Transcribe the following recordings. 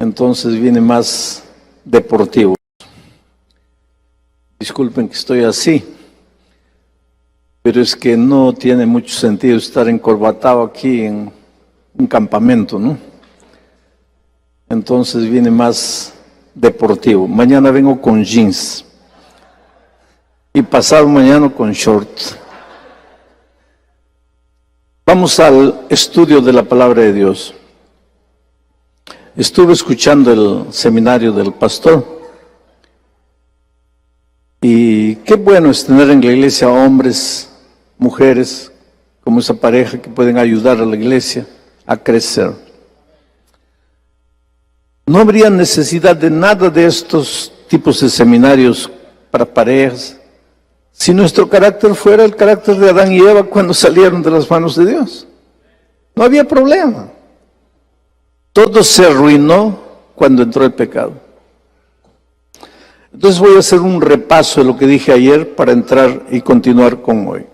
entonces viene más deportivo. Disculpen que estoy así, pero es que no tiene mucho sentido estar encorbatado aquí en un campamento, ¿no? Entonces viene más deportivo. Mañana vengo con jeans y pasado mañana con shorts. Vamos al estudio de la palabra de Dios. Estuve escuchando el seminario del pastor y qué bueno es tener en la iglesia hombres, mujeres, como esa pareja que pueden ayudar a la iglesia a crecer. No habría necesidad de nada de estos tipos de seminarios para parejas si nuestro carácter fuera el carácter de Adán y Eva cuando salieron de las manos de Dios. No había problema. Todo se arruinó cuando entró el pecado. Entonces voy a hacer un repaso de lo que dije ayer para entrar y continuar con hoy.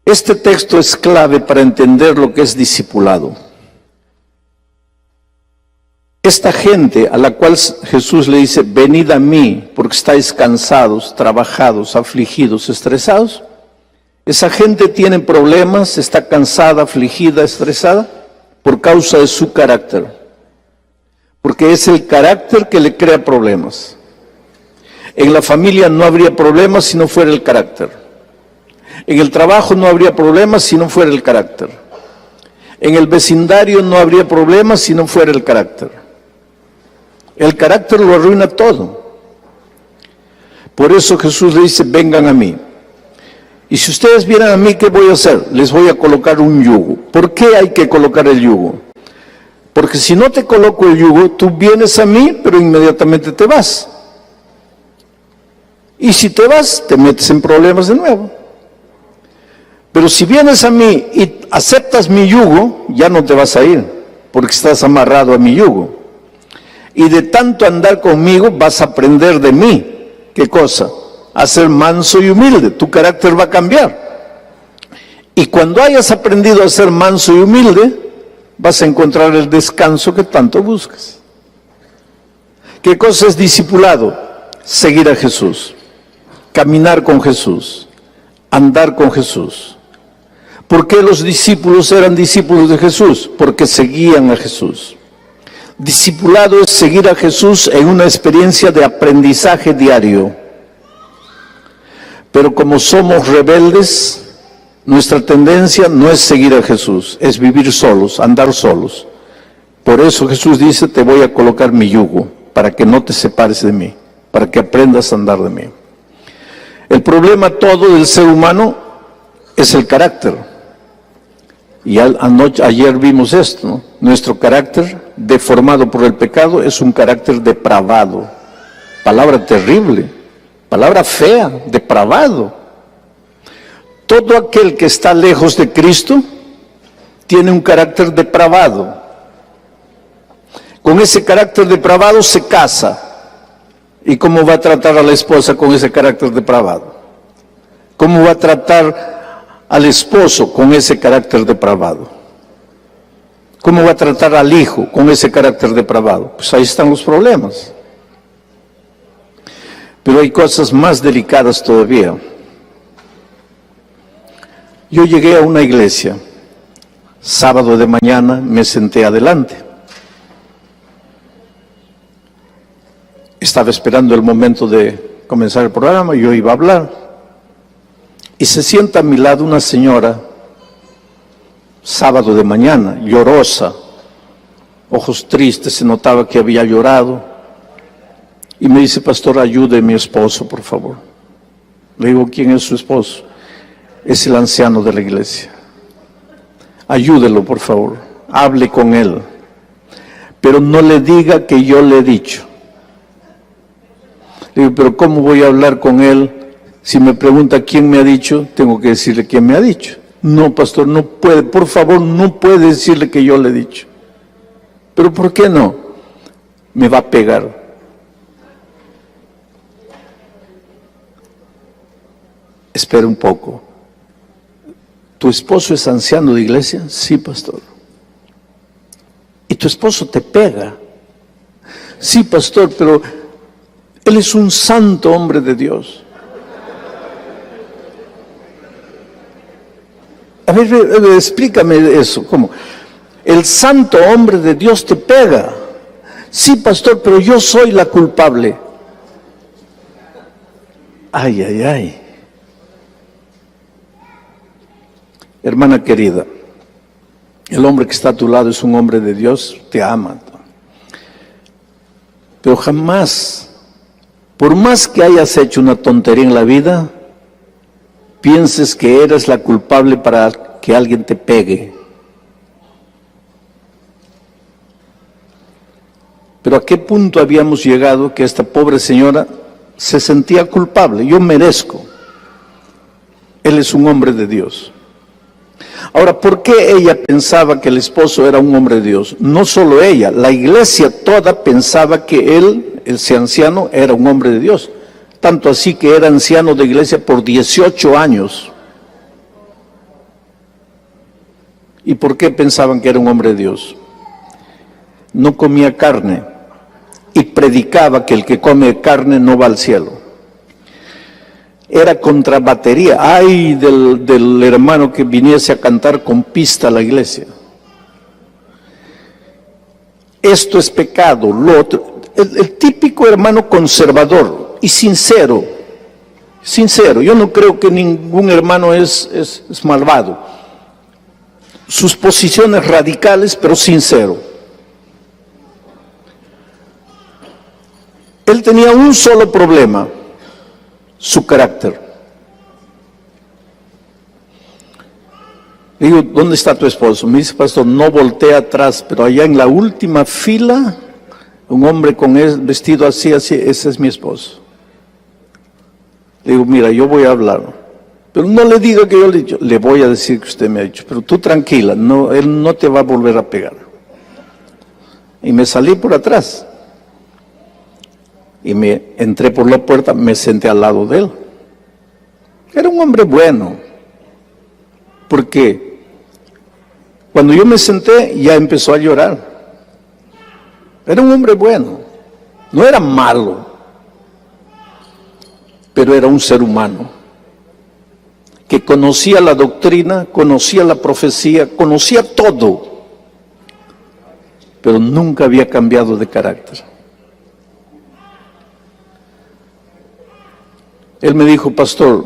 Este texto es clave para entender lo que es discipulado. Esta gente a la cual Jesús le dice, venid a mí porque estáis cansados, trabajados, afligidos, estresados. Esa gente tiene problemas, está cansada, afligida, estresada por causa de su carácter. Porque es el carácter que le crea problemas. En la familia no habría problemas si no fuera el carácter. En el trabajo no habría problemas si no fuera el carácter. En el vecindario no habría problemas si no fuera el carácter. El carácter lo arruina todo. Por eso Jesús le dice, vengan a mí. Y si ustedes vienen a mí, ¿qué voy a hacer? Les voy a colocar un yugo. ¿Por qué hay que colocar el yugo? Porque si no te coloco el yugo, tú vienes a mí, pero inmediatamente te vas. Y si te vas, te metes en problemas de nuevo. Pero si vienes a mí y aceptas mi yugo, ya no te vas a ir, porque estás amarrado a mi yugo. Y de tanto andar conmigo vas a aprender de mí. ¿Qué cosa? A ser manso y humilde. Tu carácter va a cambiar. Y cuando hayas aprendido a ser manso y humilde, vas a encontrar el descanso que tanto buscas. ¿Qué cosa es discipulado? Seguir a Jesús. Caminar con Jesús. Andar con Jesús. ¿Por qué los discípulos eran discípulos de Jesús? Porque seguían a Jesús. Discipulado es seguir a Jesús en una experiencia de aprendizaje diario. Pero como somos rebeldes, nuestra tendencia no es seguir a Jesús, es vivir solos, andar solos. Por eso Jesús dice, te voy a colocar mi yugo, para que no te separes de mí, para que aprendas a andar de mí. El problema todo del ser humano es el carácter. Y ayer vimos esto, ¿no? Nuestro carácter, deformado por el pecado, es un carácter depravado. Palabra terrible, palabra fea, depravado. Todo aquel que está lejos de Cristo tiene un carácter depravado. Con ese carácter depravado se casa. ¿Y cómo va a tratar a la esposa con ese carácter depravado? ¿Cómo va a tratar al esposo con ese carácter depravado? ¿Cómo va a tratar al hijo con ese carácter depravado? Pues ahí están los problemas. Pero hay cosas más delicadas todavía. Yo llegué a una iglesia, sábado de mañana me senté adelante. Estaba esperando el momento de comenzar el programa, yo iba a hablar. Y se sienta a mi lado una señora, sábado de mañana, llorosa, ojos tristes, se notaba que había llorado. Y me dice, pastor, ayude a mi esposo, por favor. Le digo, ¿quién es su esposo? Es el anciano de la iglesia. Ayúdelo, por favor, hable con él. Pero no le diga que yo le he dicho. Le digo, pero ¿cómo voy a hablar con él? Si me pregunta quién me ha dicho, tengo que decirle quién me ha dicho. No, pastor, no puede, por favor, no puede decirle que yo le he dicho. ¿Pero por qué no? Me va a pegar. Espera un poco. ¿Tu esposo es anciano de iglesia? Sí, pastor. y tu esposo te pega. Sí, pastor, pero él es un santo hombre de Dios. A ver, explícame eso, ¿cómo? El santo hombre de Dios te pega. Sí, pastor, pero yo soy la culpable. Ay, ay, ay. Hermana querida, el hombre que está a tu lado es un hombre de Dios, te ama. Pero jamás, por más que hayas hecho una tontería en la vida, pienses que eres la culpable para que alguien te pegue. Pero ¿a qué punto habíamos llegado que esta pobre señora se sentía culpable? Yo merezco. Él es un hombre de Dios. Ahora, ¿por qué ella pensaba que el esposo era un hombre de Dios? No solo ella, la iglesia toda pensaba que él, ese anciano, era un hombre de Dios. Tanto así que era anciano de iglesia por 18 años. ¿Y por qué pensaban que era un hombre de Dios? No comía carne y predicaba que el que come carne no va al cielo. Era contrabatería. Ay del hermano que viniese a cantar con pista a la iglesia. Esto es pecado, lo otro. El típico hermano conservador y sincero. Sincero, yo no creo que ningún hermano es malvado. Sus posiciones radicales, pero sincero. Él tenía un solo problema, su carácter. Le digo, ¿dónde está tu esposo? Me dice, pastor, no voltea atrás, pero allá en la última fila, un hombre con vestido así, ese es mi esposo. Le digo, mira, yo voy a hablar, pero no le diga que yo le he dicho, le voy a decir que usted me ha dicho, pero tú tranquila, no, él no te va a volver a pegar. Y me salí por atrás. Y me entré por la puerta, me senté al lado de él. Era un hombre bueno. Porque cuando yo me senté, ya empezó a llorar. Era un hombre bueno. No era malo. Pero era un ser humano. Que conocía la doctrina, conocía la profecía, conocía todo. Pero nunca había cambiado de carácter. Él me dijo, pastor,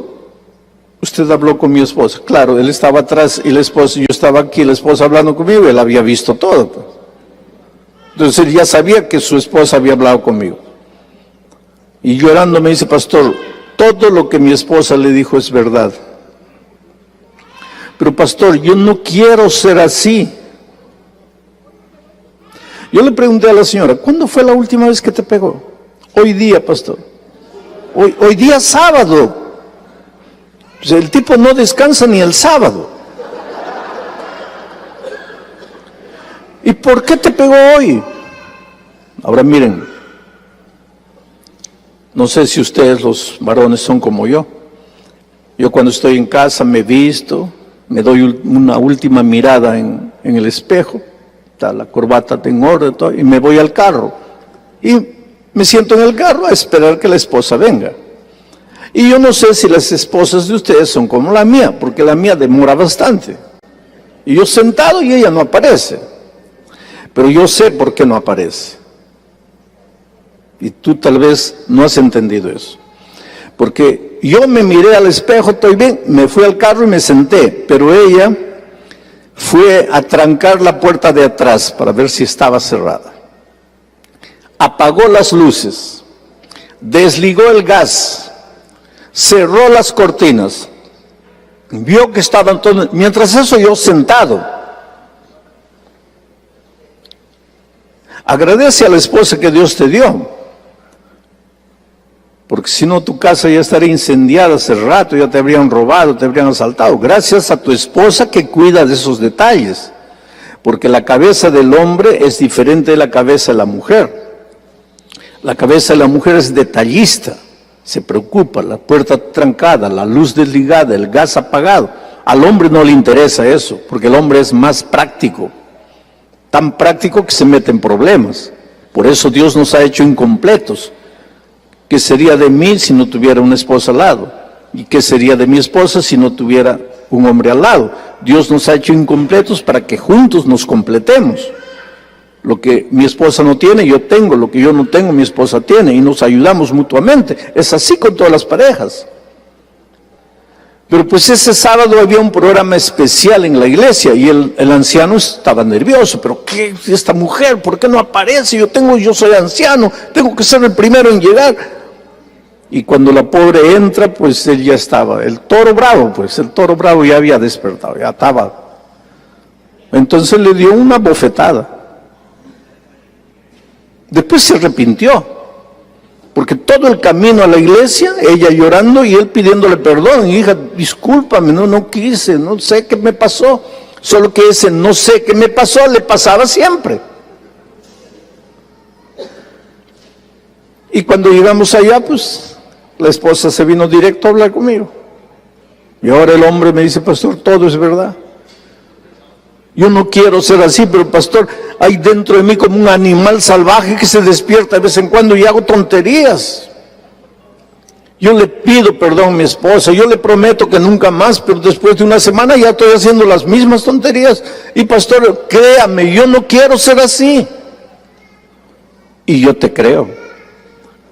usted habló con mi esposa. Claro, él estaba atrás y la esposa, yo estaba aquí, la esposa hablando conmigo, él había visto todo. Pues. Entonces él ya sabía que su esposa había hablado conmigo. Y llorando me dice, pastor, todo lo que mi esposa le dijo es verdad. Pero pastor, yo no quiero ser así. Yo le pregunté a la señora, ¿cuándo fue la última vez que te pegó? Hoy día, pastor. Hoy día sábado. Pues el tipo no descansa ni el sábado. ¿Y por qué te pegó hoy? Ahora miren, no sé si ustedes los varones son como yo. Yo cuando estoy en casa me visto, me doy una última mirada en el espejo, está la corbata en orden todo, y me voy al carro. Y me siento en el carro a esperar que la esposa venga. Y yo no sé si las esposas de ustedes son como la mía, porque la mía demora bastante. Y yo sentado y ella no aparece. Pero yo sé por qué no aparece. Y tú tal vez no has entendido eso. Porque yo me miré al espejo, estoy bien, me fui al carro y me senté. Pero ella fue a trancar la puerta de atrás para ver si estaba cerrada. Apagó las luces, desligó el gas, cerró las cortinas, vio que estaban todos, mientras eso yo sentado. Agradece a la esposa que Dios te dio, porque si no tu casa ya estaría incendiada hace rato, ya te habrían robado, te habrían asaltado. Gracias a tu esposa que cuida de esos detalles, porque la cabeza del hombre es diferente de la cabeza de la mujer. La cabeza de la mujer es detallista, se preocupa, la puerta trancada, la luz desligada, el gas apagado. Al hombre no le interesa eso, porque el hombre es más práctico. tan práctico que se mete en problemas. Por eso Dios nos ha hecho incompletos. ¿Qué sería de mí si no tuviera una esposa al lado? ¿Y qué sería de mi esposa si no tuviera un hombre al lado? Dios nos ha hecho incompletos para que juntos nos completemos. Lo que mi esposa no tiene, yo tengo. Lo que yo no tengo, mi esposa tiene. Y nos ayudamos mutuamente. Es así con todas las parejas. Pero pues ese sábado había un programa especial en la iglesia y el anciano estaba nervioso. ¿Pero qué? Esta mujer, ¿por qué no aparece? Yo soy anciano, tengo que ser el primero en llegar. Y cuando la pobre entra, pues él ya estaba. El toro bravo ya había despertado, ya estaba. Entonces le dio una bofetada. Después se arrepintió. Porque todo el camino a la iglesia, ella llorando y él pidiéndole perdón. Hija, discúlpame, no quise, no sé qué me pasó. Solo que ese no sé qué me pasó le pasaba siempre. Y cuando llegamos allá, pues la esposa se vino directo a hablar conmigo. Y ahora el hombre me dice, pastor, todo es verdad. Yo no quiero ser así, pero pastor, hay dentro de mí como un animal salvaje que se despierta de vez en cuando y hago tonterías. Yo le pido perdón a mi esposa, yo le prometo que nunca más, pero después de una semana ya estoy haciendo las mismas tonterías. Y pastor, créame, yo no quiero ser así. Y yo te creo.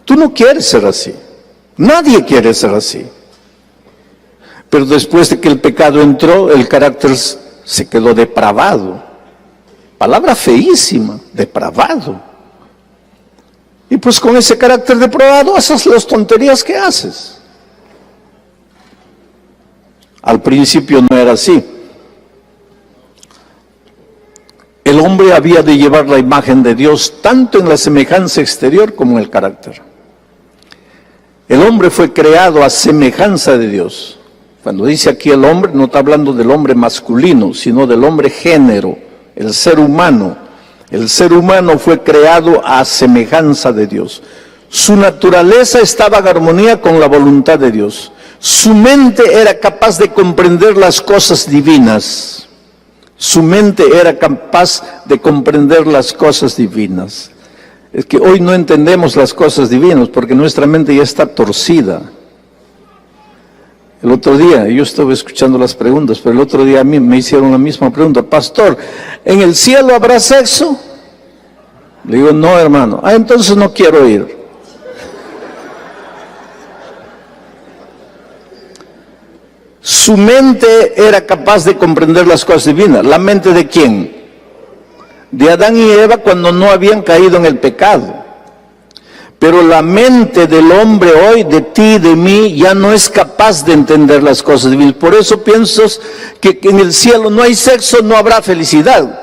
Tú no quieres ser así. Nadie quiere ser así. Pero después de que el pecado entró, el carácter se quedó depravado. Palabra feísima, depravado. Y pues con ese carácter depravado haces las tonterías que haces. Al principio no era así. El hombre había de llevar la imagen de Dios tanto en la semejanza exterior como en el carácter. El hombre fue creado a semejanza de Dios. Cuando dice aquí el hombre, no está hablando del hombre masculino, sino del hombre género, el ser humano. El ser humano fue creado a semejanza de Dios. Su naturaleza estaba en armonía con la voluntad de Dios. Su mente era capaz de comprender las cosas divinas. Su mente era capaz de comprender las cosas divinas. Es que hoy no entendemos las cosas divinas porque nuestra mente ya está torcida. El otro día, yo estuve escuchando las preguntas, pero el otro día a mí me hicieron la misma pregunta. Pastor, ¿en el cielo habrá sexo? Le digo, no, hermano. Entonces no quiero ir. Su mente era capaz de comprender las cosas divinas. ¿La mente de quién? De Adán y Eva cuando no habían caído en el pecado. Pero la mente del hombre hoy, de ti, de mí, ya no es capaz de entender las cosas divinas. Por eso piensas que en el cielo no hay sexo, no habrá felicidad.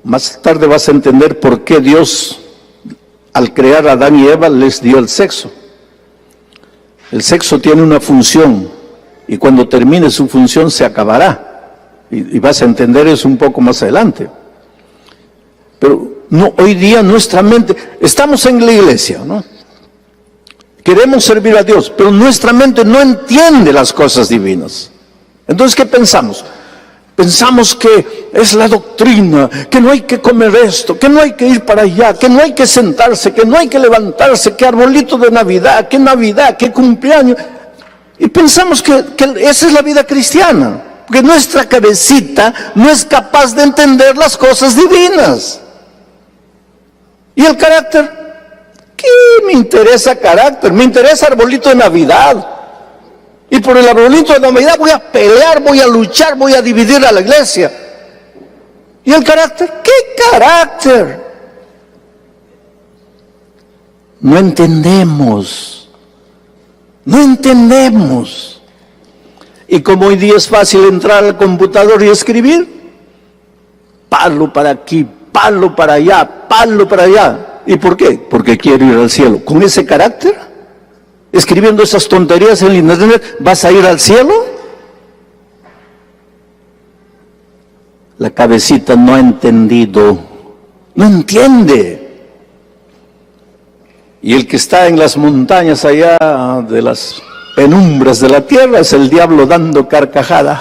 Más tarde vas a entender por qué Dios, al crear a Adán y Eva, les dio el sexo. El sexo tiene una función, y cuando termine su función se acabará. Y vas a entender eso un poco más adelante. Pero no, hoy día nuestra mente, estamos en la iglesia, ¿no? Queremos servir a Dios, pero nuestra mente no entiende las cosas divinas. Entonces, ¿qué pensamos? Pensamos que es la doctrina, que no hay que comer esto, que no hay que ir para allá, que no hay que sentarse, que no hay que levantarse, que arbolito de Navidad, que cumpleaños. Y pensamos que esa es la vida cristiana, porque nuestra cabecita no es capaz de entender las cosas divinas. ¿Y el carácter? ¿Qué me interesa carácter? Me interesa arbolito de Navidad. Y por el arbolito de Navidad voy a pelear, voy a luchar, voy a dividir a la iglesia. ¿Y el carácter? ¿Qué carácter? No entendemos. No entendemos. Y como hoy día es fácil entrar al computador y escribir, palo para aquí, palo para allá, palo para allá. ¿Y por qué? Porque quiero ir al cielo. ¿Con ese carácter? Escribiendo esas tonterías en el internet, ¿vas a ir al cielo? La cabecita no ha entendido, no entiende. Y el que está en las montañas allá de las penumbras de la tierra, es el diablo dando carcajada.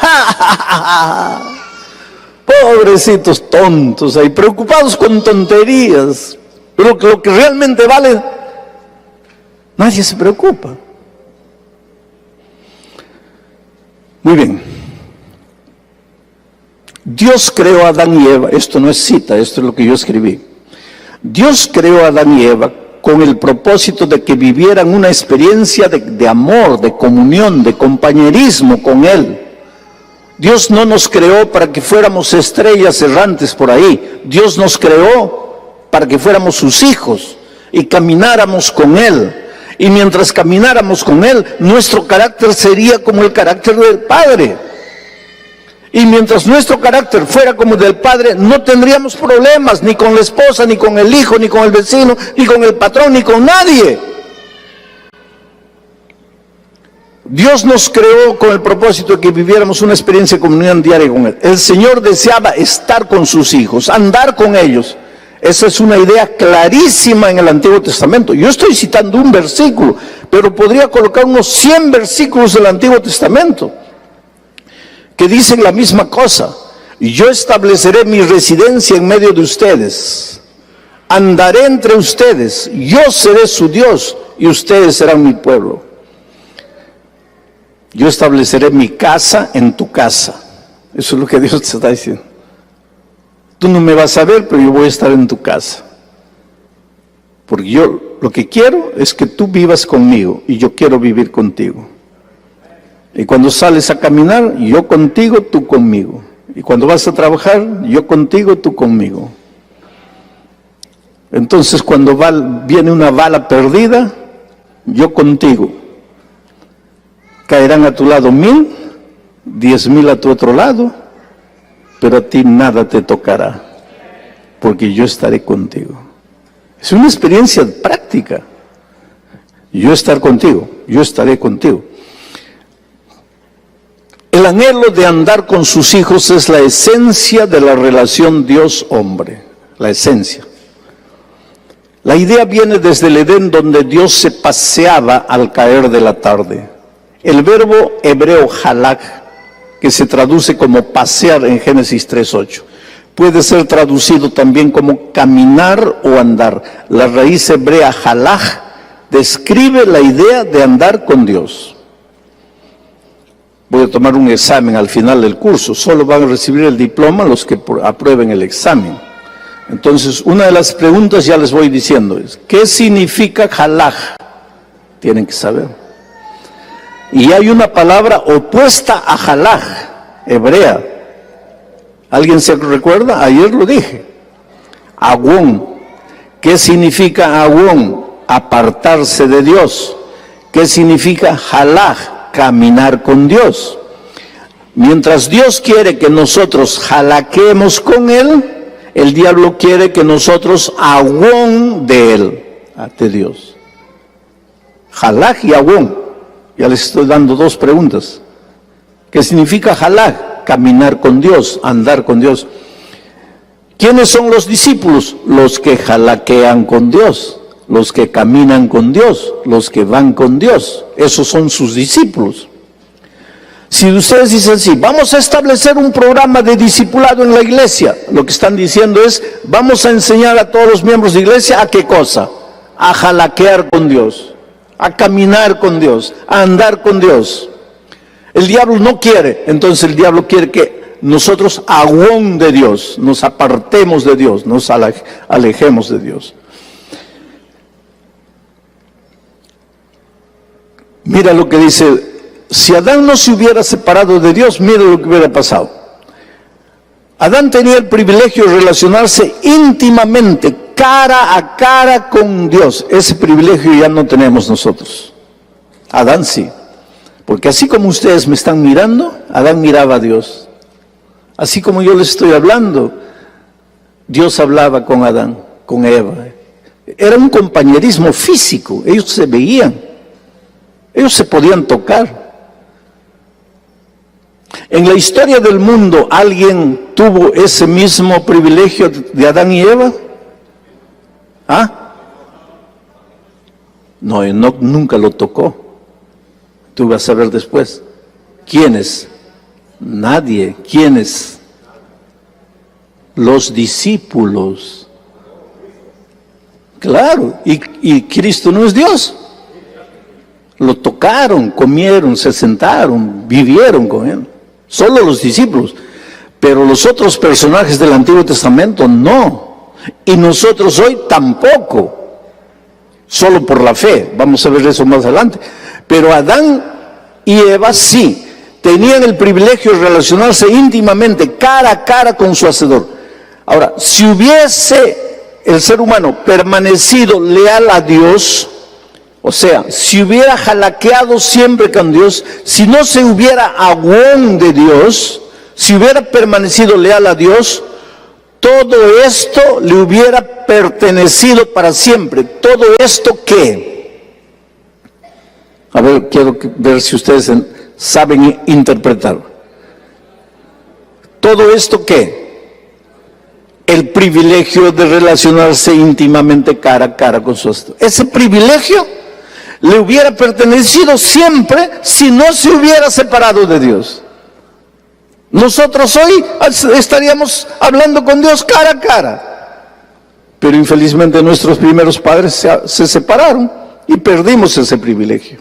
Pobrecitos tontos ahí, preocupados con tonterías. Pero lo que realmente vale, nadie se preocupa. Muy bien. Dios creó a Adán y Eva, esto no es cita, esto es lo que yo escribí. Dios creó a Adán y Eva con el propósito de que vivieran una experiencia de amor, de comunión, de compañerismo con Él. Dios no nos creó para que fuéramos estrellas errantes por ahí. Dios nos creó para que fuéramos sus hijos y camináramos con Él. Y mientras camináramos con Él, nuestro carácter sería como el carácter del Padre. Y mientras nuestro carácter fuera como el del Padre, no tendríamos problemas ni con la esposa, ni con el hijo, ni con el vecino, ni con el patrón, ni con nadie. Dios nos creó con el propósito de que viviéramos una experiencia de comunión diaria con Él. El Señor deseaba estar con sus hijos, andar con ellos. Esa es una idea clarísima en el Antiguo Testamento. Yo estoy citando un versículo, pero podría colocar unos 100 versículos del Antiguo Testamento que dicen la misma cosa. Yo estableceré mi residencia en medio de ustedes, andaré entre ustedes, yo seré su Dios y ustedes serán mi pueblo. Yo estableceré mi casa en tu casa. Eso es lo que Dios te está diciendo. Tú no me vas a ver, pero yo voy a estar en tu casa. Porque yo lo que quiero es que tú vivas conmigo y yo quiero vivir contigo. Y cuando sales a caminar, yo contigo, tú conmigo. Y cuando vas a trabajar, yo contigo, tú conmigo. Entonces cuando viene una bala perdida, yo contigo. Caerán a tu lado 1000, 10,000 a tu otro lado, pero a ti nada te tocará, porque yo estaré contigo. Es una experiencia práctica. Yo estar contigo, yo estaré contigo. El anhelo de andar con sus hijos es la esencia de la relación Dios-hombre, la esencia. La idea viene desde el Edén, donde Dios se paseaba al caer de la tarde. El verbo hebreo halak, que se traduce como pasear en Génesis 3:8, puede ser traducido también como caminar o andar. La raíz hebrea halak describe la idea de andar con Dios. Voy a tomar un examen al final del curso, solo van a recibir el diploma los que aprueben el examen. Entonces, una de las preguntas ya les voy diciendo es, ¿qué significa halak? Tienen que saber. Y hay una palabra opuesta a halak, hebrea. ¿Alguien se recuerda? Ayer lo dije. Agón. ¿Qué significa agón? Apartarse de Dios. ¿Qué significa halak? Caminar con Dios. Mientras Dios quiere que nosotros jalaquemos con Él, el diablo quiere que nosotros agón de Él, de Dios. Jalak y agón. Ya les estoy dando dos preguntas. ¿Qué significa jalak? Caminar con Dios, andar con Dios. ¿Quiénes son los discípulos? Los que jalaquean con Dios. Los que caminan con Dios, los que van con Dios, esos son sus discípulos. Si ustedes dicen así, vamos a establecer un programa de discipulado en la iglesia, lo que están diciendo es, vamos a enseñar a todos los miembros de la iglesia a qué cosa, a jalaquear con Dios, a caminar con Dios, a andar con Dios. El diablo no quiere, entonces el diablo quiere que nosotros agón de Dios, nos apartemos de Dios, nos alejemos de Dios. Mira lo que dice, si Adán no se hubiera separado de Dios, mira lo que hubiera pasado. Adán tenía el privilegio de relacionarse íntimamente, cara a cara con Dios. Ese privilegio ya no tenemos nosotros. Adán sí, porque así como ustedes me están mirando, Adán miraba a Dios. Así como yo les estoy hablando, Dios hablaba con Adán, con Eva. Era un compañerismo físico, ellos se veían. Ellos se podían tocar. En la historia del mundo, ¿alguien tuvo ese mismo privilegio de Adán y Eva? ¿Ah? No, Enoc nunca lo tocó. Tú vas a ver después. ¿Quiénes? Nadie. ¿Quiénes? Los discípulos. Claro, y Cristo no es Dios. Lo tocaron, comieron, se sentaron, vivieron con Él. Solo los discípulos. Pero los otros personajes del Antiguo Testamento no. Y nosotros hoy tampoco. Solo por la fe. Vamos a ver eso más adelante. Pero Adán y Eva sí. Tenían el privilegio de relacionarse íntimamente, cara a cara con su Hacedor. Ahora, si hubiese el ser humano permanecido leal a Dios, o sea, si hubiera jalaqueado siempre con Dios, si no se hubiera aguón de Dios, si hubiera permanecido leal a Dios, todo esto le hubiera pertenecido para siempre. ¿Todo esto qué? A ver, quiero ver si ustedes saben interpretar. ¿Todo esto qué? El privilegio de relacionarse íntimamente cara a cara con su Hacedor. Ese privilegio le hubiera pertenecido siempre si no se hubiera separado de Dios. Nosotros hoy estaríamos hablando con Dios cara a cara. Pero infelizmente nuestros primeros padres se separaron y perdimos ese privilegio.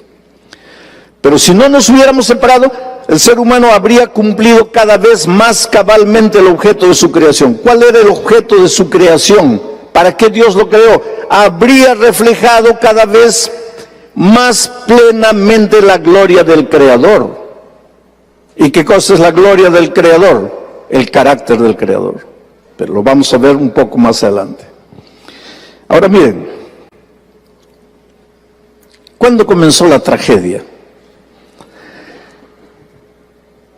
Pero si no nos hubiéramos separado, el ser humano habría cumplido cada vez más cabalmente el objeto de su creación. ¿Cuál era el objeto de su creación? ¿Para qué Dios lo creó? Habría reflejado cada vez más plenamente la gloria del Creador. ¿Y qué cosa es la gloria del Creador? El carácter del Creador. Pero lo vamos a ver un poco más adelante. Ahora miren, ¿cuándo comenzó la tragedia?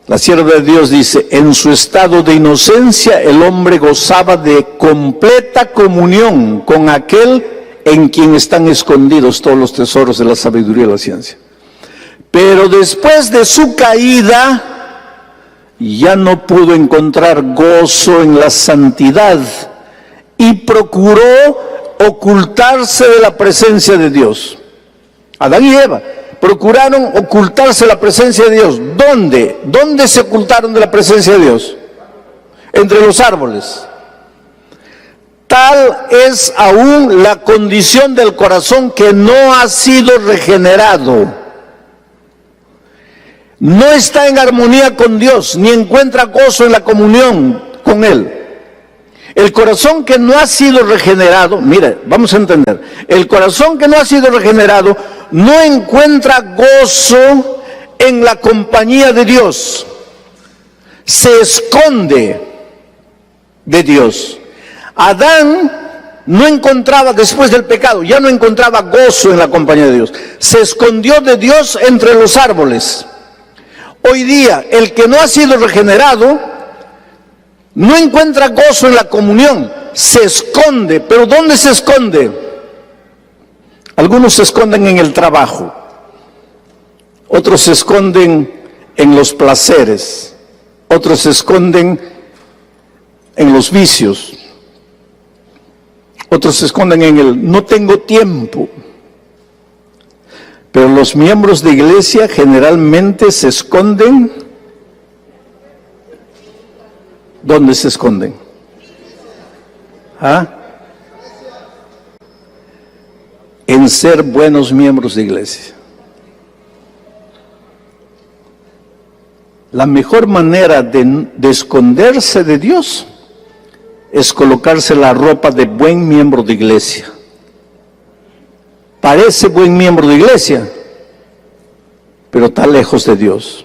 La sierva de Dios dice, en su estado de inocencia el hombre gozaba de completa comunión con aquel en quien están escondidos todos los tesoros de la sabiduría y la ciencia. Pero después de su caída, ya no pudo encontrar gozo en la santidad y procuró ocultarse de la presencia de Dios. Adán y Eva procuraron ocultarse de la presencia de Dios. ¿Dónde? ¿Dónde se ocultaron de la presencia de Dios? Entre los árboles. Tal es aún la condición del corazón que no ha sido regenerado. No está en armonía con Dios, ni encuentra gozo en la comunión con Él. El corazón que no ha sido regenerado, mire, vamos a entender, el corazón que no ha sido regenerado no encuentra gozo en la compañía de Dios. Se esconde de Dios. Adán no encontraba, después del pecado, ya no encontraba gozo en la compañía de Dios. Se escondió de Dios entre los árboles. Hoy día, el que no ha sido regenerado no encuentra gozo en la comunión, se esconde. ¿Pero dónde se esconde? Algunos se esconden en el trabajo, otros se esconden en los placeres, otros se esconden en los vicios, otros se esconden en el no tengo tiempo. Pero los miembros de iglesia generalmente se esconden. ¿Dónde se esconden? ¿Ah? En ser buenos miembros de iglesia. La mejor manera de esconderse de Dios es colocarse la ropa de buen miembro de iglesia. Parece buen miembro de iglesia, pero está lejos de Dios.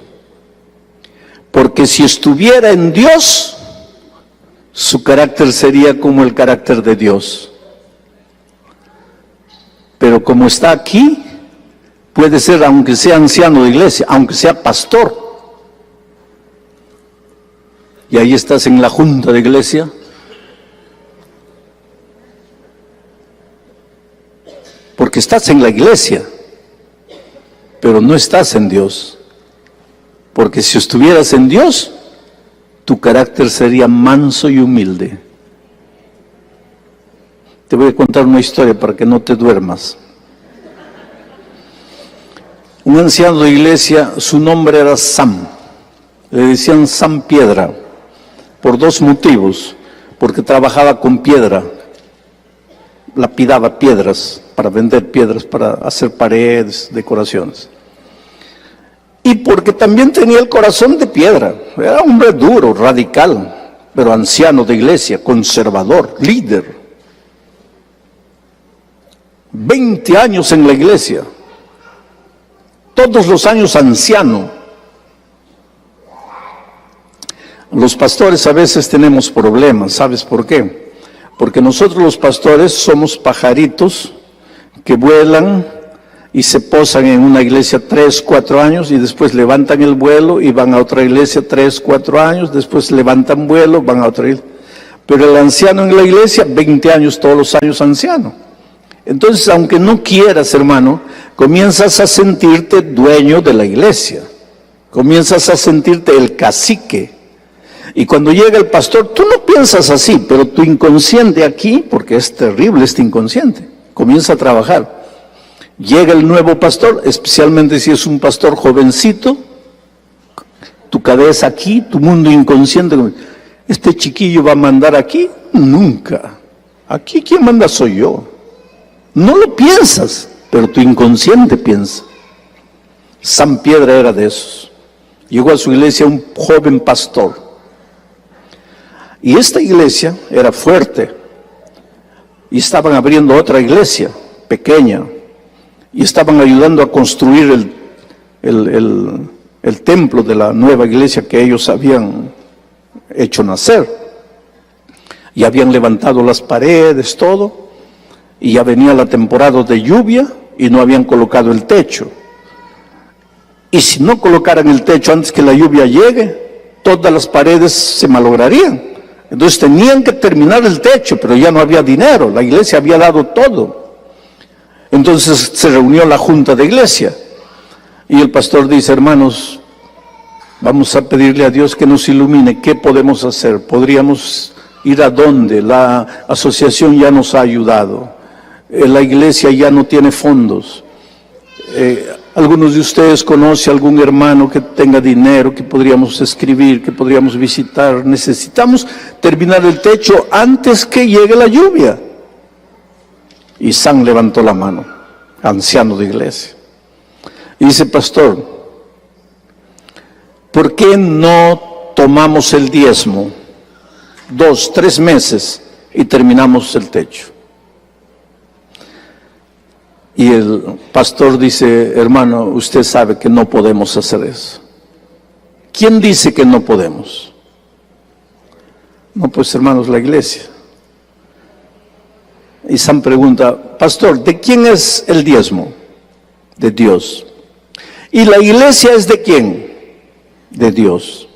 Porque si estuviera en Dios, su carácter sería como el carácter de Dios. Pero como está aquí, puede ser, aunque sea anciano de iglesia, aunque sea pastor, y ahí estás en la junta de iglesia, porque estás en la iglesia, pero no estás en Dios. Porque si estuvieras en Dios, tu carácter sería manso y humilde. Te voy a contar una historia para que no te duermas. Un anciano de iglesia, su nombre era Sam. Le decían Sam Piedra, por dos motivos. Porque trabajaba con piedra, lapidaba piedras, para vender piedras, para hacer paredes, decoraciones. Y porque también tenía el corazón de piedra. Era un hombre duro, radical, pero anciano de iglesia, conservador, líder. 20 años en la iglesia. Todos los años anciano. Los pastores a veces tenemos problemas, ¿sabes por qué? Porque nosotros los pastores somos pajaritos que vuelan y se posan en una iglesia 3, 4 años y después levantan el vuelo y van a otra iglesia 3, 4 años, después levantan vuelo, van a otra iglesia. Pero el anciano en la iglesia, 20 años, todos los años anciano. Entonces, aunque no quieras, hermano, comienzas a sentirte dueño de la iglesia. Comienzas a sentirte el cacique. Y cuando llega el pastor, tú no piensas así, pero tu inconsciente aquí, porque es terrible este inconsciente, comienza a trabajar. Llega el nuevo pastor, especialmente si es un pastor jovencito, tu cabeza aquí, tu mundo inconsciente, este chiquillo va a mandar aquí, nunca. Aquí quien manda soy yo. No lo piensas, pero tu inconsciente piensa. San Piedra era de esos. Llegó a su iglesia un joven pastor. Y esta iglesia era fuerte. Y estaban abriendo otra iglesia pequeña. Y estaban ayudando a construir el templo de la nueva iglesia que ellos habían hecho nacer. Y habían levantado las paredes, todo. Y ya venía la temporada de lluvia y no habían colocado el techo. Y si no colocaran el techo antes que la lluvia llegue, todas las paredes se malograrían. Entonces tenían que terminar el techo, pero ya no había dinero, la iglesia había dado todo. Entonces se reunió la junta de iglesia y el pastor dice, hermanos, vamos a pedirle a Dios que nos ilumine, ¿qué podemos hacer? ¿Podríamos ir a dónde? La asociación ya nos ha ayudado, la iglesia ya no tiene fondos. Algunos de ustedes conocen algún hermano que tenga dinero, que podríamos escribir, que podríamos visitar. Necesitamos terminar el techo antes que llegue la lluvia. Y San levantó la mano, anciano de iglesia. Y dice, pastor, ¿por qué no tomamos el diezmo 2, 3 meses y terminamos el techo? Y el pastor dice, hermano, usted sabe que no podemos hacer eso. ¿Quién dice que no podemos? No, pues hermanos, la iglesia. Y San pregunta, pastor, ¿de quién es el diezmo? De Dios. ¿Y la iglesia es de quién? De Dios.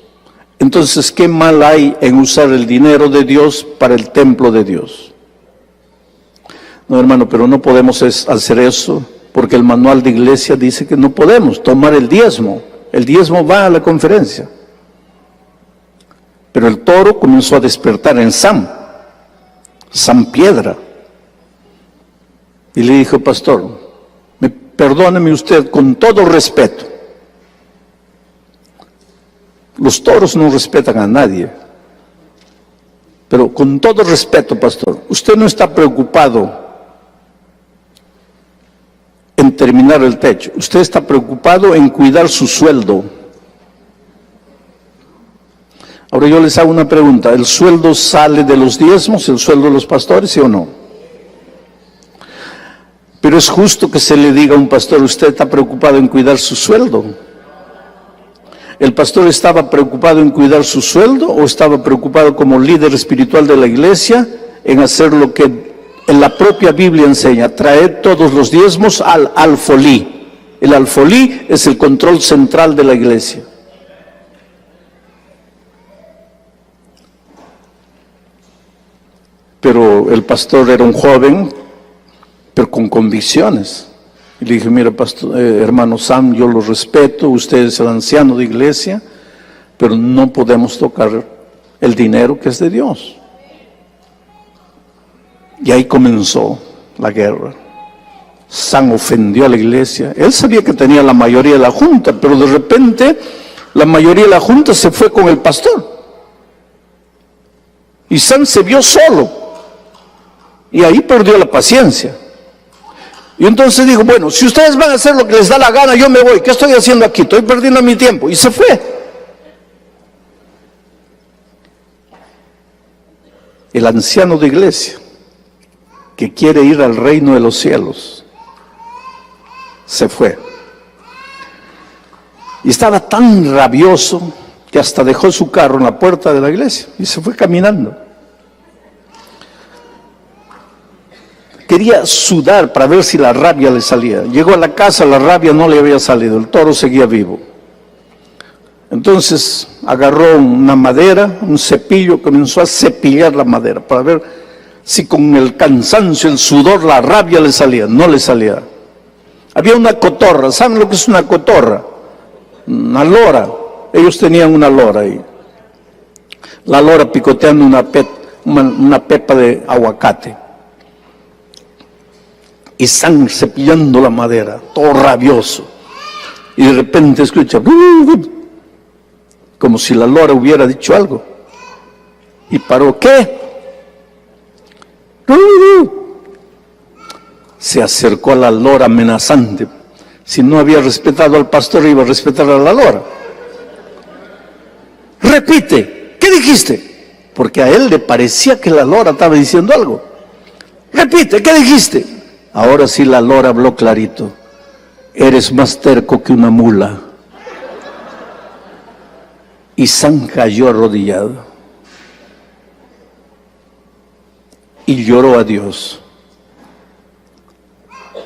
Entonces, ¿qué mal hay en usar el dinero de Dios para el templo de Dios? No, hermano, pero no podemos hacer eso, porque el manual de iglesia dice que no podemos tomar el diezmo. El diezmo va a la conferencia. Pero el toro comenzó a despertar en San Piedra. Y le dijo, pastor, perdóneme usted con todo respeto. Los toros no respetan a nadie. Pero con todo respeto, pastor, usted no está preocupado en terminar el techo. Usted está preocupado en cuidar su sueldo. Ahora yo les hago una pregunta. ¿El sueldo sale de los diezmos, el sueldo de los pastores, sí o no? Pero es justo que se le diga a un pastor, usted está preocupado en cuidar su sueldo. ¿El pastor estaba preocupado en cuidar su sueldo o estaba preocupado como líder espiritual de la iglesia en hacer lo que en la propia Biblia enseña, traer todos los diezmos al alfolí? El alfolí es el control central de la iglesia. Pero el pastor era un joven, pero con convicciones. Y le dije, mira, pastor, hermano Sam, yo lo respeto, usted es el anciano de iglesia, pero no podemos tocar el dinero que es de Dios. Y ahí comenzó la guerra. San ofendió a la iglesia. Él sabía que tenía la mayoría de la junta, pero de repente la mayoría de la junta se fue con el pastor. Y San se vio solo. Y ahí perdió la paciencia. Y entonces dijo, bueno, si ustedes van a hacer lo que les da la gana, yo me voy. ¿Qué estoy haciendo aquí? Estoy perdiendo mi tiempo. Y se fue. El anciano de iglesia, que quiere ir al reino de los cielos, se fue. Y estaba tan rabioso que hasta dejó su carro en la puerta de la iglesia y se fue caminando. Quería sudar para ver si la rabia le salía. Llegó a la casa, la rabia no le había salido, el toro seguía vivo. Entonces agarró una madera, un cepillo, comenzó a cepillar la madera para ver si con el cansancio, el sudor, la rabia le salía. No le salía. Había una cotorra. ¿Saben lo que es una cotorra? Una lora. Ellos tenían una lora ahí. La lora picoteando una pepa de aguacate. Y están cepillando la madera, todo rabioso. Y de repente escucha, como si la lora hubiera dicho algo. Y paró, ¿qué? Se acercó a la lora amenazante. Si no había respetado al pastor, iba a respetar a la lora. Repite, ¿qué dijiste? Porque a él le parecía que la lora estaba diciendo algo. Repite, ¿qué dijiste? Ahora sí la lora habló clarito. Eres más terco que una mula. Y San cayó arrodillado. Y lloró a Dios.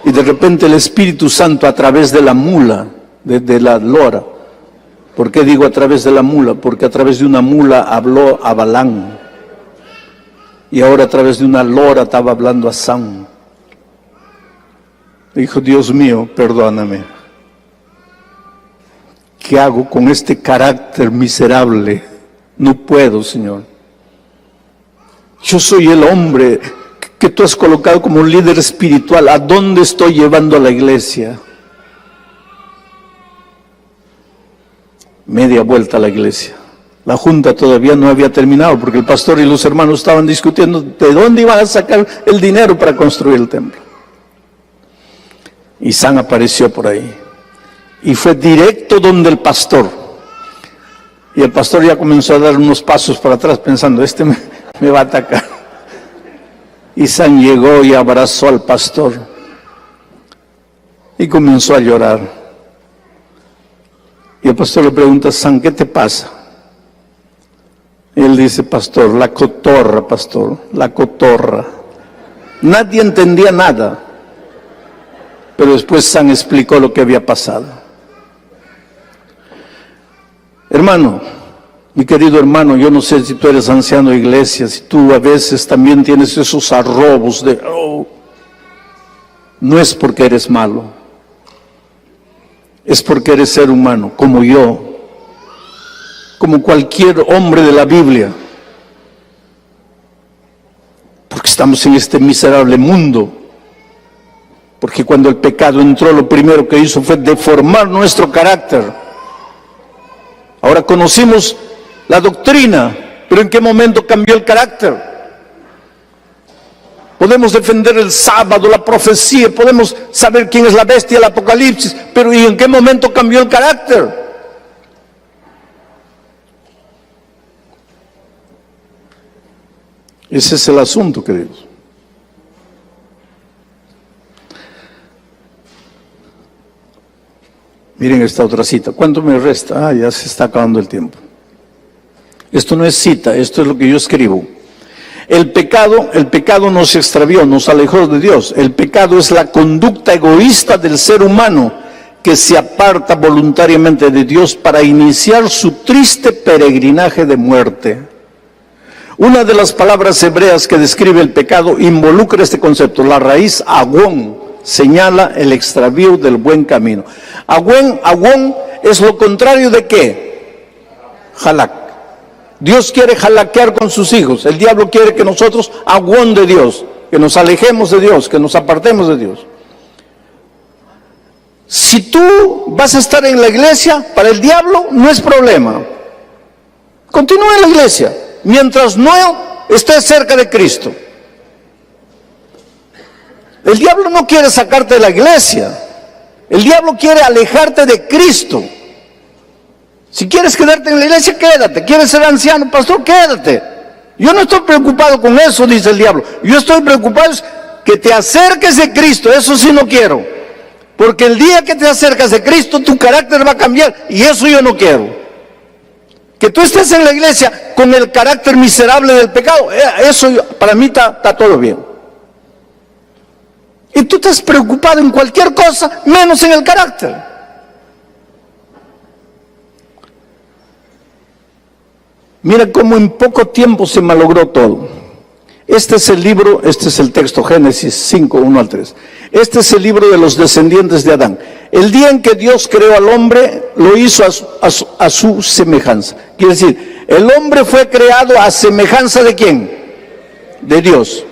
Y de repente el Espíritu Santo a través de la mula, de la lora. ¿Por qué digo a través de la mula? Porque a través de una mula habló a Balán. Y ahora a través de una lora estaba hablando a San. Dijo, Dios mío, perdóname. ¿Qué hago con este carácter miserable? No puedo, Señor. Yo soy el hombre que tú has colocado como líder espiritual. ¿A dónde estoy llevando a la iglesia? Media vuelta a la iglesia. La junta todavía no había terminado porque el pastor y los hermanos estaban discutiendo de dónde iban a sacar el dinero para construir el templo. Y San apareció por ahí. Y fue directo donde el pastor. Y el pastor ya comenzó a dar unos pasos para atrás pensando, este me va a atacar. Y San llegó y abrazó al pastor. Y comenzó a llorar. Y el pastor le pregunta, San, ¿qué te pasa? Y él dice, pastor, la cotorra, pastor, la cotorra. Nadie entendía nada. Pero después San explicó lo que había pasado. Hermano, mi querido hermano, yo no sé si tú eres anciano de iglesia, si tú a veces también tienes esos arrobos de, no es porque eres malo, es porque eres ser humano, como yo, como cualquier hombre de la Biblia, porque estamos en este miserable mundo. Porque cuando el pecado entró, lo primero que hizo fue deformar nuestro carácter. Ahora conocimos la doctrina, pero ¿en qué momento cambió el carácter? Podemos defender el sábado, la profecía, podemos saber quién es la bestia, el Apocalipsis, pero ¿y en qué momento cambió el carácter? Ese es el asunto, queridos. Miren esta otra cita. ¿Cuánto me resta? Ya se está acabando el tiempo. Esto no es cita, esto es lo que yo escribo. El pecado nos extravió, nos alejó de Dios. El pecado es la conducta egoísta del ser humano que se aparta voluntariamente de Dios para iniciar su triste peregrinaje de muerte. Una de las palabras hebreas que describe el pecado involucra este concepto. La raíz agón señala el extravío del buen camino. Agón es lo contrario de ¿qué? Halak. Dios quiere jalaquear con sus hijos. El diablo quiere que nosotros agón de Dios, que nos alejemos de Dios, que nos apartemos de Dios. Si tú vas a estar en la iglesia, para el diablo no es problema. Continúa en la iglesia, mientras no estés cerca de Cristo. El diablo no quiere sacarte de la iglesia. El diablo quiere alejarte de Cristo. Si quieres quedarte en la iglesia, quédate. ¿Quieres ser anciano, pastor? Quédate. Yo no estoy preocupado con eso, dice el diablo. Yo estoy preocupado es que te acerques de Cristo. Eso sí no quiero. Porque el día que te acercas de Cristo, tu carácter va a cambiar. Y eso yo no quiero. Que tú estés en la iglesia con el carácter miserable del pecado, eso para mí está todo bien. Y tú estás preocupado en cualquier cosa, menos en el carácter. Mira cómo en poco tiempo se malogró todo. Este es el libro, este es el texto, Génesis 5, 1 al 3. Este es el libro de los descendientes de Adán. El día en que Dios creó al hombre, lo hizo a su semejanza. Quiere decir, el hombre fue creado a semejanza ¿de quién? De Dios.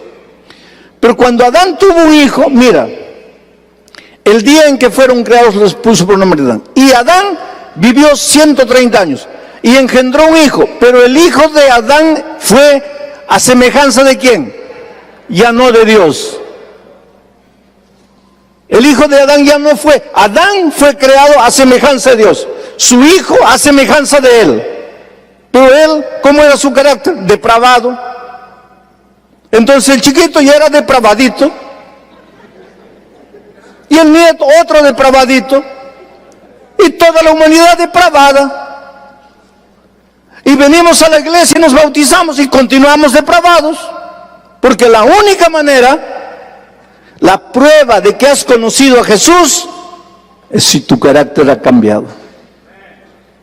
Pero cuando Adán tuvo un hijo, mira, el día en que fueron creados les puso por nombre Adán. Y Adán vivió 130 años y engendró un hijo, pero el hijo de Adán fue a semejanza ¿de quién? Ya no de Dios. El hijo de Adán ya no fue. Adán fue creado a semejanza de Dios. Su hijo a semejanza de él. Pero él, ¿cómo era su carácter? Depravado. Entonces el chiquito ya era depravadito. Y el nieto otro depravadito. Y toda la humanidad depravada. Y venimos a la iglesia y nos bautizamos y continuamos depravados. Porque la única manera, la prueba de que has conocido a Jesús, es si tu carácter ha cambiado.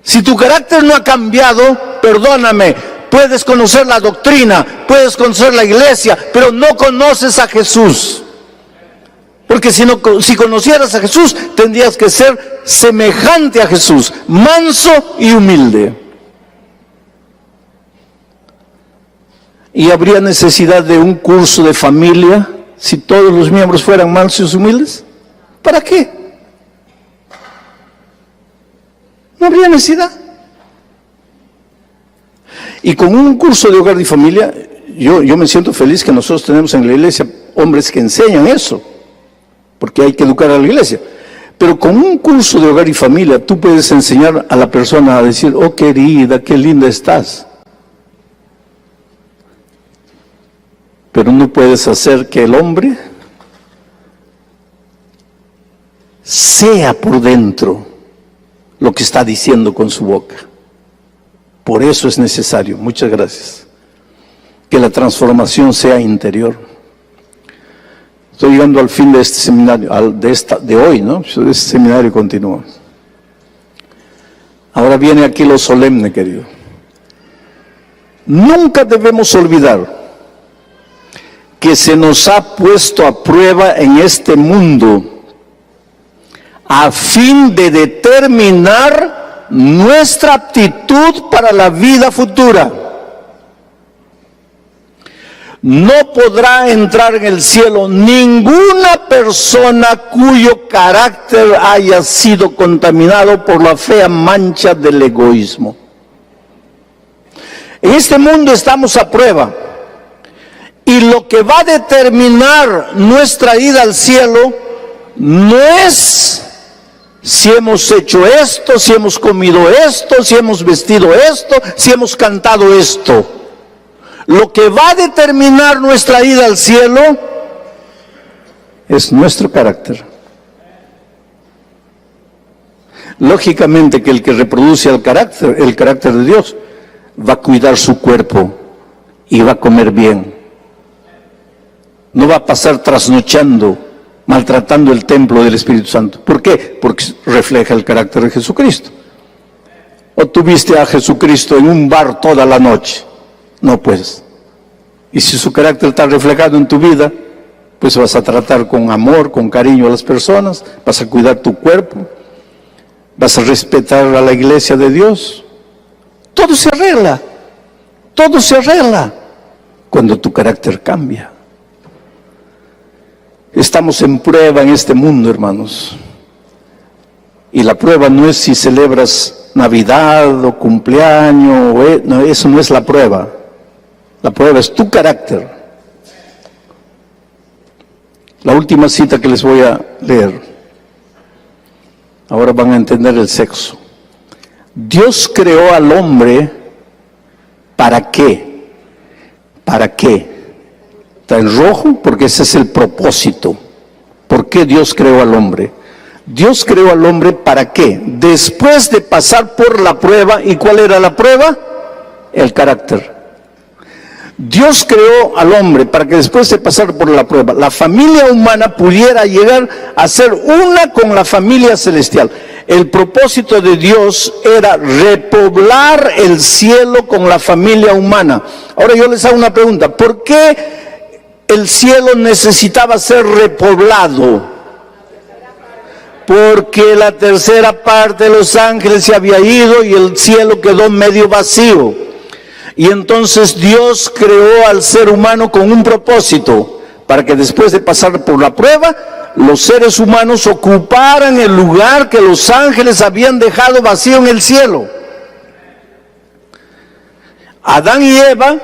Si tu carácter no ha cambiado, perdóname, puedes conocer la doctrina, puedes conocer la iglesia, pero no conoces a Jesús. Porque si conocieras a Jesús, tendrías que ser semejante a Jesús, manso y humilde. Y habría necesidad de un curso de familia si todos los miembros fueran mansos y humildes. ¿Para qué? No habría necesidad. Y con un curso de hogar y familia, yo me siento feliz que nosotros tenemos en la iglesia hombres que enseñan eso, porque hay que educar a la iglesia. Pero con un curso de hogar y familia, tú puedes enseñar a la persona a decir, oh querida, qué linda estás. Pero no puedes hacer que el hombre sea por dentro lo que está diciendo con su boca. Por eso es necesario, muchas gracias, que la transformación sea interior. Estoy llegando al fin de este seminario, de hoy, ¿no? Este seminario continúa. Ahora viene aquí lo solemne, querido. Nunca debemos olvidar que se nos ha puesto a prueba en este mundo a fin de determinar nuestra aptitud para la vida futura. No podrá entrar en el cielo ninguna persona cuyo carácter haya sido contaminado por la fea mancha del egoísmo. En este mundo estamos a prueba. Y lo que va a determinar nuestra ida al cielo no es si hemos hecho esto, si hemos comido esto, si hemos vestido esto, si hemos cantado esto. Lo que va a determinar nuestra ida al cielo es nuestro carácter. Lógicamente que el que reproduce el carácter de Dios, va a cuidar su cuerpo y va a comer bien. No va a pasar trasnochando, maltratando el templo del Espíritu Santo. ¿Por qué? Porque refleja el carácter de Jesucristo. ¿O tuviste a Jesucristo en un bar toda la noche? No puedes. Y si su carácter está reflejado en tu vida, pues vas a tratar con amor, con cariño a las personas, vas a cuidar tu cuerpo, vas a respetar a la iglesia de Dios. Todo se arregla cuando tu carácter cambia. Estamos en prueba en este mundo, hermanos. Y la prueba no es si celebras Navidad o cumpleaños, no, eso no es la prueba. La prueba es tu carácter. La última cita que les voy a leer. Ahora van a entender el sexo. Dios creó al hombre, ¿para qué? ¿Para qué? Está en rojo porque ese es el propósito. ¿Por qué Dios creó al hombre? Dios creó al hombre ¿para qué? Después de pasar por la prueba. ¿Y cuál era la prueba? El carácter. Dios creó al hombre para que después de pasar por la prueba, la familia humana pudiera llegar a ser una con la familia celestial. El propósito de Dios era repoblar el cielo con la familia humana. Ahora yo les hago una pregunta. ¿Por qué el cielo necesitaba ser repoblado? Porque la tercera parte de los ángeles se había ido y el cielo quedó medio vacío. Y entonces Dios creó al ser humano con un propósito, para que después de pasar por la prueba, los seres humanos ocuparan el lugar que los ángeles habían dejado vacío en el cielo. Adán y Eva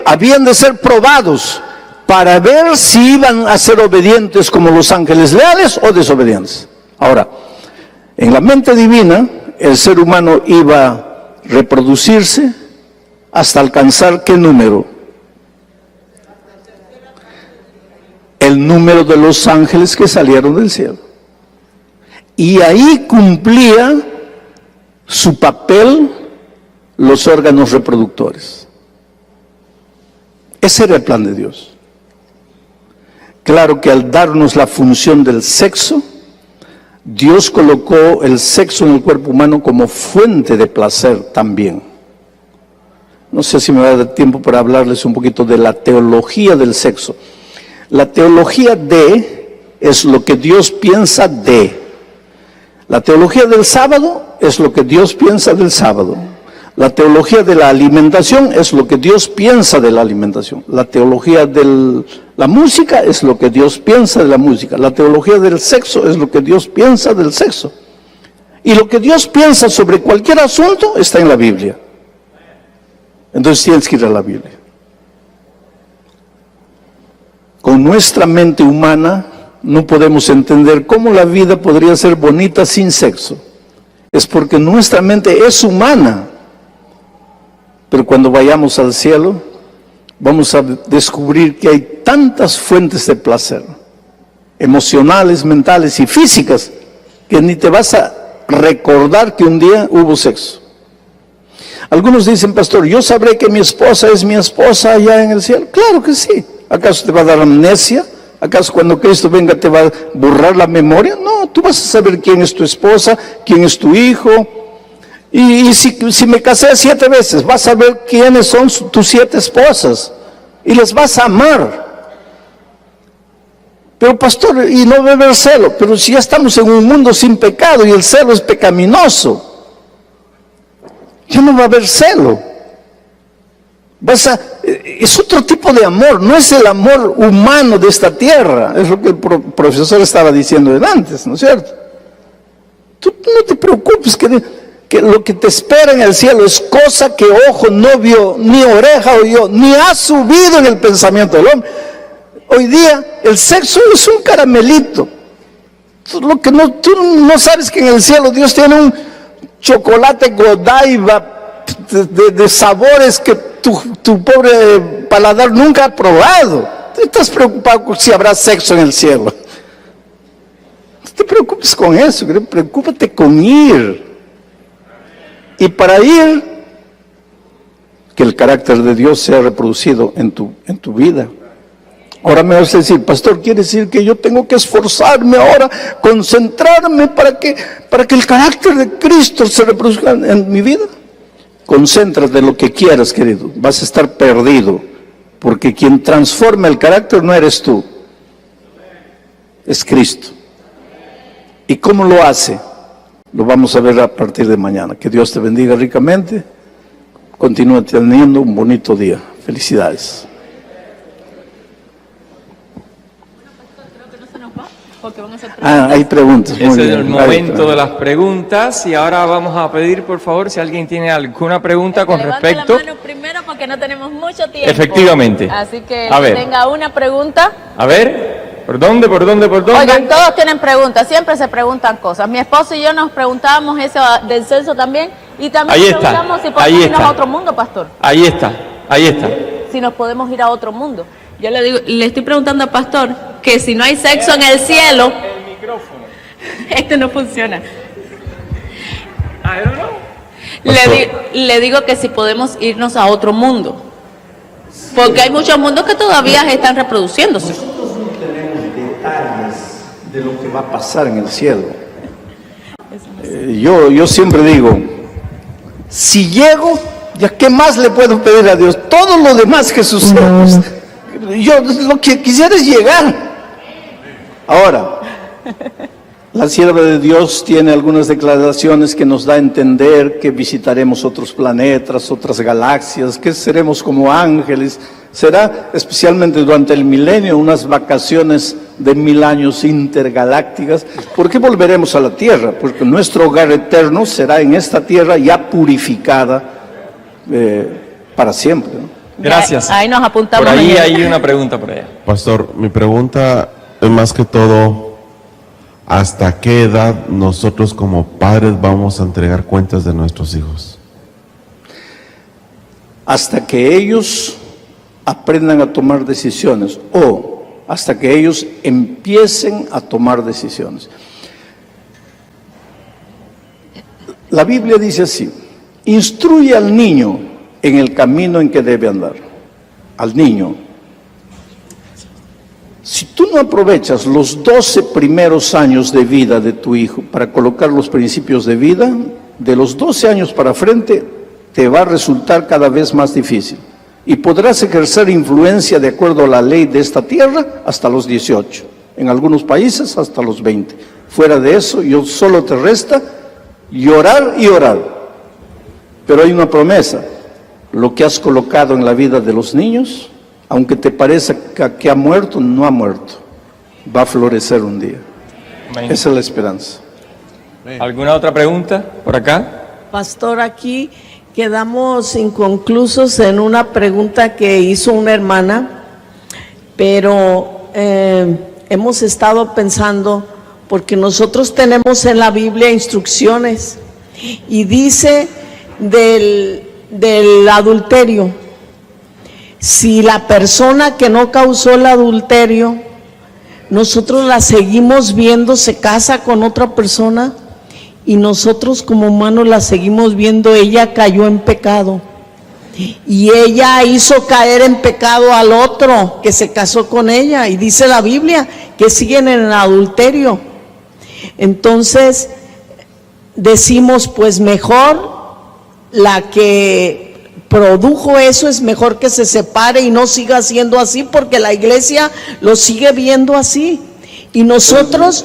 habían de ser probados para ver si iban a ser obedientes como los ángeles leales o desobedientes. Ahora, en la mente divina, el ser humano iba a reproducirse hasta alcanzar ¿qué número? El número de los ángeles que salieron del cielo. Y ahí cumplía su papel los órganos reproductores. Ese era el plan de Dios. Claro que al darnos la función del sexo, Dios colocó el sexo en el cuerpo humano como fuente de placer también. No sé si me va a dar tiempo para hablarles un poquito de la teología del sexo. La teología de es lo que Dios piensa de. La teología del sábado es lo que Dios piensa del sábado. La teología de la alimentación es lo que Dios piensa de la alimentación. La teología de la música es lo que Dios piensa de la música. La teología del sexo es lo que Dios piensa del sexo. Y lo que Dios piensa sobre cualquier asunto está en la Biblia. Entonces tienes que ir a la Biblia. Con nuestra mente humana no podemos entender cómo la vida podría ser bonita sin sexo. Es porque nuestra mente es humana. Pero cuando vayamos al cielo, vamos a descubrir que hay tantas fuentes de placer, emocionales, mentales y físicas, que ni te vas a recordar que un día hubo sexo. Algunos dicen, pastor, yo sabré que mi esposa es mi esposa allá en el cielo. Claro que sí. ¿Acaso te va a dar amnesia? ¿Acaso cuando Cristo venga te va a borrar la memoria? No, tú vas a saber quién es tu esposa, quién es tu hijo. Y si me casé 7 veces, vas a ver quiénes son tus 7 esposas. Y les vas a amar. Pero pastor, y no debe haber celo. Pero si ya estamos en un mundo sin pecado y el celo es pecaminoso, ya no va a haber celo. Es otro tipo de amor, no es el amor humano de esta tierra. Es lo que el profesor estaba diciendo antes, ¿no es cierto? Tú no te preocupes que lo que te espera en el cielo es cosa que ojo no vio, ni oreja oyó, ni ha subido en el pensamiento del hombre. Hoy día el sexo es un caramelito. Tú no sabes que en el cielo Dios tiene un chocolate Godiva de sabores que tu pobre paladar nunca ha probado. Tú estás preocupado si habrá sexo en el cielo. No te preocupes con eso, preocúpate con ir. Y para ir, que el carácter de Dios sea reproducido en tu vida. Ahora me vas a decir, pastor, ¿quiere decir que yo tengo que esforzarme ahora, concentrarme para que el carácter de Cristo se reproduzca en mi vida? Concéntrate en lo que quieras, querido. Vas a estar perdido, porque quien transforma el carácter no eres tú, es Cristo. ¿Y cómo lo hace? Lo vamos a ver a partir de mañana. Que Dios te bendiga ricamente. Continúa teniendo un bonito día. Felicidades. porque van a hacer preguntas. Ah, hay preguntas. Ese es el momento de las preguntas y ahora vamos a pedir, por favor, si alguien tiene alguna pregunta con respecto. Levante la mano primero porque no tenemos mucho tiempo. Efectivamente. Así que A ver. tenga una pregunta. A ver, ¿por dónde? Oigan, todos tienen preguntas, siempre se preguntan cosas. Mi esposo y yo nos preguntábamos eso del censo también y también Ahí nos está, preguntamos si ahí podemos irnos está. a otro mundo, pastor. Ahí está. Si nos podemos ir a otro mundo. Yo le estoy preguntando al pastor que si no hay sexo en el cielo, El micrófono. este no funciona. I don't know. Le digo que si podemos irnos a otro mundo. Porque hay muchos mundos que todavía están reproduciéndose. Nosotros no tenemos detalles de lo que va a pasar en el cielo. Yo siempre digo, si llego, ¿ya qué más le puedo pedir a Dios? Todo lo demás que sucede. Yo lo que quisiera es llegar. Ahora, la sierva de Dios tiene algunas declaraciones que nos da a entender que visitaremos otros planetas, otras galaxias, que seremos como ángeles. Será especialmente durante el milenio unas vacaciones de 1000 años intergalácticas. ¿Por qué volveremos a la Tierra? Porque nuestro hogar eterno será en esta Tierra ya purificada para siempre, ¿no? Gracias. Ahí nos apuntamos. Por ahí mañana. hay una pregunta por allá. Pastor, mi pregunta es más que todo, ¿hasta qué edad nosotros como padres vamos a entregar cuentas de nuestros hijos? Hasta que ellos aprendan a tomar decisiones o hasta que ellos empiecen a tomar decisiones. La Biblia dice así: instruye al niño en el camino en que debe andar. Al niño. Si tú no aprovechas los 12 primeros años de vida de tu hijo para colocar los principios de vida, de los 12 años para frente te va a resultar cada vez más difícil. Y podrás ejercer influencia de acuerdo a la ley de esta tierra hasta los 18. En algunos países hasta los 20. Fuera de eso, solo te resta llorar y orar. Pero hay una promesa. Lo que has colocado en la vida de los niños, aunque te parezca que ha muerto, no ha muerto. Va a florecer un día. Amén. Esa es la esperanza. ¿Alguna otra pregunta por acá? Pastor, aquí quedamos inconclusos en una pregunta que hizo una hermana, pero hemos estado pensando, porque nosotros tenemos en la Biblia instrucciones y dice del adulterio. Si la persona que no causó el adulterio, nosotros la seguimos viendo, se casa con otra persona y nosotros como humanos la seguimos viendo, ella cayó en pecado y ella hizo caer en pecado al otro que se casó con ella, y dice la Biblia que siguen en el adulterio. Entonces decimos, pues mejor la que produjo eso, es mejor que se separe y no siga siendo así, porque la iglesia lo sigue viendo así. Y nosotros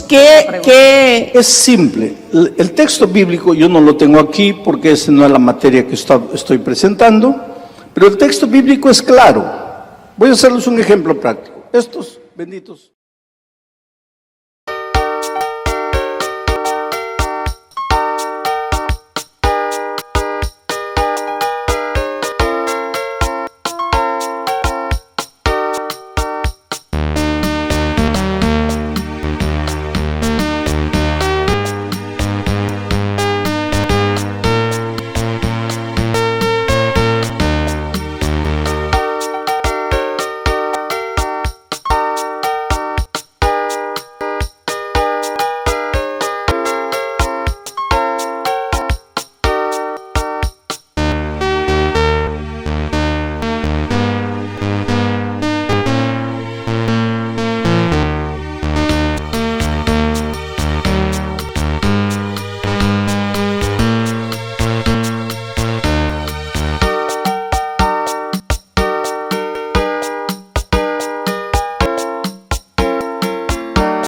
¿qué? Es simple. El texto bíblico yo no lo tengo aquí porque esa no es la materia que estoy presentando, pero el texto bíblico es claro. Voy a hacerles un ejemplo práctico. Estos benditos